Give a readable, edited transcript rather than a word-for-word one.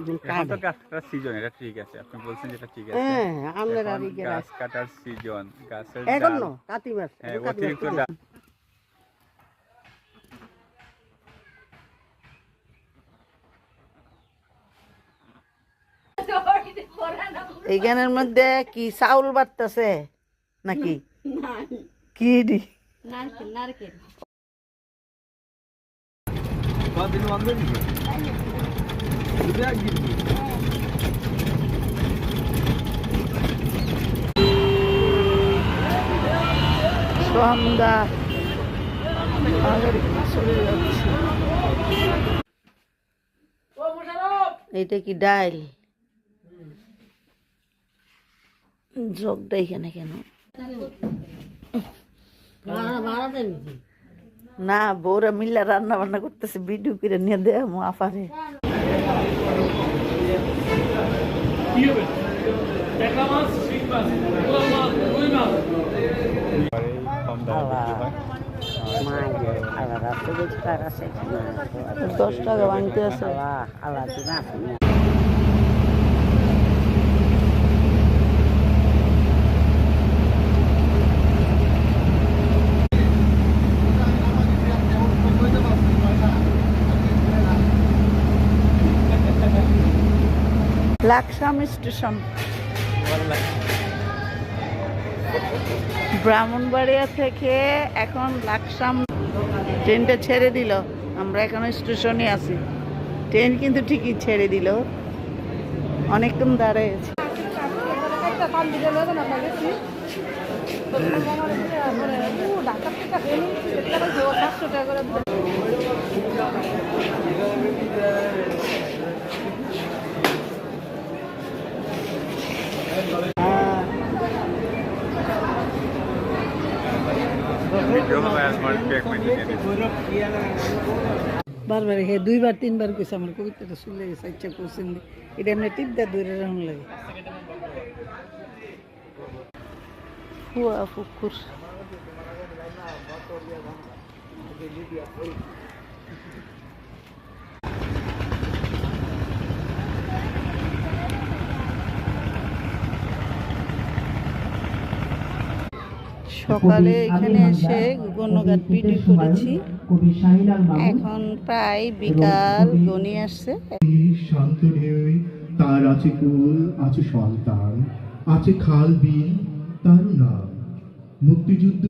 এখন তো গাছ কাটার সিজন, এটা ঠিক আছে, আপনি বলছেন যেটা ঠিক আছে। গাছ কাটার সিজন, গাছের ডাল, হ্যাঁ অতিরিক্ত ডাল। এইখানের মধ্যে কি চাউল বাড়তেছে নাকি কি দি নারকেল সন্ধ্যা এইটা কি ডাইল জগটা এখানে কেন না বউরা মিল্লা রান্না বান্না করতেছে ভিডিও করে নিয়ে দেয় আফারে $10 ভাঙতে আছে লাকসাম স্টেশন ব্রাহ্মণবাড়িয়া থেকে এখন লাকসাম ট্রেনটা ছেড়ে দিল আমরা এখন স্টেশনে আছি ট্রেন কিন্তু ঠিকই ছেড়ে দিল অনেকক্ষণ দাঁড়িয়ে আছে বারবার হে 2-3 বার কইছে আমার কবিতাটা শুনলে গেছে ইচ্ছা করছেন এটা এমনি টিপদা দূরে রাখুন লাগে হুয়া ফুকুর সকালে এখানে এসে গণঘাট পিডি করেছি এখন প্রায় বিকাল গনি আসছে শান্ত ঢেউ তার আছে কুল আছে সন্তান আছে খাল বিল তার নাম মুক্তিযুদ্ধ